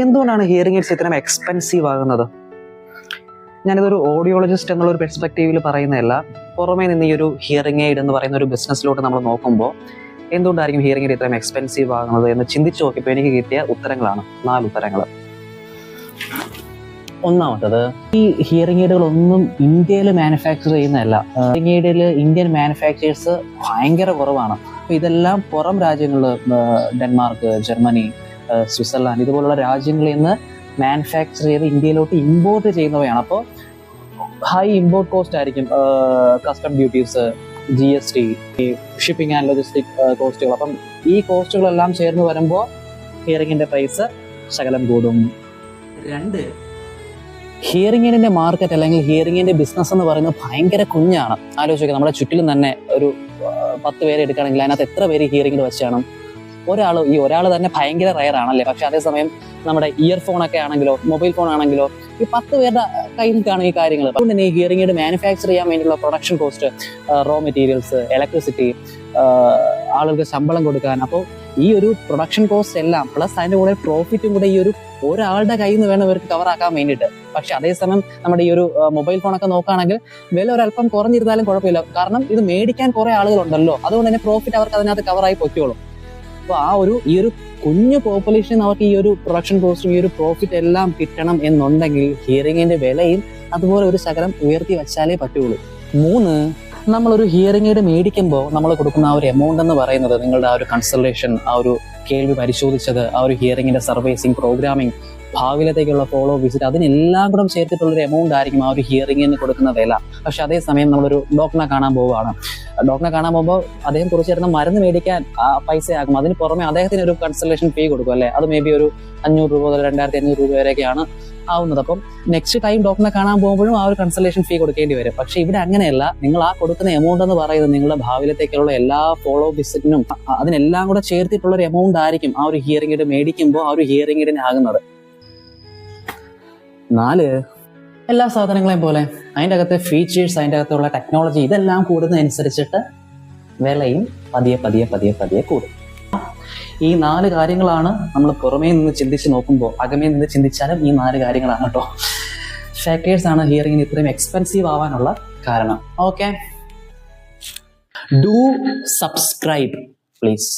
എന്തുകൊണ്ടാണ് hearing AIDS ഇത്രയും expensive ആകുന്നത്? ഞാനിതൊരു ഓഡിയോളജിസ്റ്റ് എന്നുള്ള ഒരു പെർസ്പെക്റ്റീവിൽ പറയുന്നതല്ല. പുറമേ നിന്ന് ഈ ഒരു ഹിയറിംഗ് എയ്ഡ് എന്ന് പറയുന്ന ഒരു ബിസിനസ്സിലോട്ട് നമ്മൾ നോക്കുമ്പോൾ എന്തുകൊണ്ടായിരിക്കും ഹിയറിംഗ് എയ്ഡ് ഇത്രയും എക്സ്പെൻസീവ് ആകുന്നത് എന്ന് ചിന്തിച്ച് നോക്കിയപ്പോൾ എനിക്ക് കിട്ടിയ ഉത്തരങ്ങളാണ് 4 ഉത്തരങ്ങൾ. ഒന്നാമത്തത്, ഈ ഹിയറിംഗ് എയ്ഡുകളൊന്നും ഇന്ത്യയിൽ മാനുഫാക്ചർ ചെയ്യുന്നതല്ല. ഹിയറിംഗ് എയ്ഡിൽ ഇന്ത്യൻ മാനുഫാക്ചേഴ്സ് ഭയങ്കര കുറവാണ്. അപ്പോൾ ഇതെല്ലാം പുറം രാജ്യങ്ങളിൽ, ഡെൻമാർക്ക്, ജർമ്മനി, സ്വിറ്റ്സർലാൻഡ് ഇതുപോലുള്ള രാജ്യങ്ങളിൽ നിന്ന് മാനുഫാക്ചർ ചെയ്ത് ഇന്ത്യയിലോട്ട് ഇമ്പോർട്ട് ചെയ്യുന്നവയാണ്. അപ്പോൾ ഹൈ ഇമ്പോർട്ട് കോസ്റ്റ് ആയിരിക്കും, custom duties, GST, shipping and logistic കോസ്റ്റുകൾ. അപ്പം ഈ കോസ്റ്റുകളെല്ലാം ചേർന്ന് വരുമ്പോൾ ഹിയറിംഗിൻ്റെ പ്രൈസ് ശകലം കൂടും. 2, ഹിയറിംഗ് എയ്ഡിൻ്റെ മാർക്കറ്റ് അല്ലെങ്കിൽ ഹിയറിംഗ് എയ്ഡിൻ്റെ ബിസിനസ് എന്ന് പറയുന്നത് ഭയങ്കര കുഞ്ഞാണ്. ആലോചിക്കുക, നമ്മുടെ ചുറ്റിലും തന്നെ ഒരു 10 പേരെ എടുക്കുകയാണെങ്കിൽ അതിനകത്ത് എത്ര പേര് ഹിയറിംഗ് എയ്ഡ് വെച്ചാണ്? ഒരാൾ തന്നെ ഭയങ്കര റയർ ആണല്ലേ. പക്ഷെ അതേസമയം നമ്മുടെ ഇയർഫോണൊക്കെ ആണെങ്കിലോ മൊബൈൽ ഫോൺ ആണെങ്കിലോ ഈ 10 പേരുടെ കയ്യിൽ കാണും ഈ കാര്യങ്ങൾ. അതുകൊണ്ട് തന്നെ ഈ ഹിയറിംഗ് എയ്ഡ് മാനുഫാക്ചർ ചെയ്യാൻ വേണ്ടിയുള്ള production cost, raw materials, electricity, ആളുകൾക്ക് ശമ്പളം കൊടുക്കാൻ, അപ്പോൾ ഈ ഒരു പ്രൊഡക്ഷൻ കോസ്റ്റ് എല്ലാം പ്ലസ് അതിൻ്റെ കൂടെ പ്രോഫിറ്റും കൂടെ ഈ ഒരാളുടെ കയ്യിൽ നിന്ന് വേണം ഇവർക്ക് കവറാക്കാൻ വേണ്ടിയിട്ട്. പക്ഷെ അതേസമയം നമ്മുടെ ഈ ഒരു മൊബൈൽ ഫോണൊക്കെ നോക്കുകയാണെങ്കിൽ വില ഒരല്പം കുറഞ്ഞിരുന്നാലും കുഴപ്പമില്ല. കാരണം ഇത് മേടിക്കാൻ കുറേ ആളുകളുണ്ടല്ലോ, അതുകൊണ്ട് തന്നെ പ്രോഫിറ്റ് അവർക്ക് അതിനകത്ത് കവറായി പൊയ്ക്കോളും. അപ്പോൾ ഈ ഒരു കുഞ്ഞു പോപ്പുലേഷൻ അവർക്ക് ഈ ഒരു പ്രൊഡക്ഷൻ കോസ്റ്റും ഈ ഒരു പ്രോഫിറ്റ് എല്ലാം കിട്ടണം എന്നുണ്ടെങ്കിൽ ഹിയറിംഗിന്റെ വിലയും അതുപോലെ ഒരു ശകലം ഉയർത്തി വെച്ചാലേ പറ്റുള്ളൂ. 3, നമ്മളൊരു ഹിയറിംഗ് എയ്ഡ് മേടിക്കുമ്പോൾ നമ്മൾ കൊടുക്കുന്ന ആ ഒരു എമൗണ്ട് എന്ന് പറയുന്നത് നിങ്ങളുടെ ആ ഒരു കൺസൾട്ടേഷൻ, ആ ഒരു കേൾവി പരിശോധിച്ചത്, ആ ഒരു ഹിയറിംഗിന്റെ സർവീസിങ്, പ്രോഗ്രാമിംഗ്, ഭാവിയിലത്തേക്കുള്ള ഫോളോ വിസിറ്റ്, അതിനെല്ലാം കൂടെ ചേർത്തിട്ടുള്ളൊരു എമൗണ്ട് ആയിരിക്കും ആ ഒരു ഹിയറിംഗിന് കൊടുക്കുന്ന വില. പക്ഷെ അതേസമയം നമ്മളൊരു ഡോക്ടറെ കാണാൻ പോവുകയാണ്. ഡോക്ടറെ കാണാൻ പോകുമ്പോൾ അദ്ദേഹം കുറച്ച് തരുന്ന മരുന്ന് മേടിക്കാൻ പൈസയാകും. അതിന് പുറമെ അദ്ദേഹത്തിന് ഒരു കൺസൾട്ടേഷൻ ഫീ കൊടുക്കും അല്ലേ. അത് മേ ബി ഒരു 500 രൂപ മുതൽ 2500 രൂപ വരെയൊക്കെയാണ് ആവുന്നത്. അപ്പം നെക്സ്റ്റ് ടൈം ഡോക്ടറെ കാണാൻ പോകുമ്പോഴും ആ ഒരു കൺസൾട്ടേഷൻ ഫീ കൊടുക്കേണ്ടി വരും. പക്ഷെ ഇവിടെ അങ്ങനെയല്ല. നിങ്ങൾ ആ കൊടുക്കുന്ന എമൗണ്ട് എന്ന് പറയുന്നത് നിങ്ങളുടെ ഭാവിയിലത്തേക്കുള്ള എല്ലാ ഫോളോ വിസിറ്റിനും അതിനെല്ലാം കൂടെ ചേർത്തിട്ടുള്ള ഒരു എമൗണ്ട് ആയിരിക്കും ആ ഒരു ഹിയറിംഗ് എയ്ഡ് മേടിക്കുമ്പോൾ ആ ഒരു ഹിയറിംഗ് എയ്ഡിന് ആകുന്നത്. 4, എല്ലാ സാധനങ്ങളെയും പോലെ അതിൻ്റെ അകത്തെ ഫീച്ചേഴ്സ്, അതിൻ്റെ അകത്തുള്ള ടെക്നോളജി ഇതെല്ലാം കൂടുന്നതനുസരിച്ചിട്ട് വിലയും പതിയെ കൂടും. ഈ 4 കാര്യങ്ങളാണ് നമ്മൾ പുറമേ നിന്ന് ചിന്തിച്ച് നോക്കുമ്പോൾ, അകമേ നിന്ന് ചിന്തിച്ചാലും ഈ 4 കാര്യങ്ങളാണ് കേട്ടോ ഫാക്ടേഴ്സ് ആണ് ഹിയറിംഗിന് ഇത്രയും എക്സ്പെൻസീവ് ആവാനുള്ള കാരണം. Okay, do subscribe please.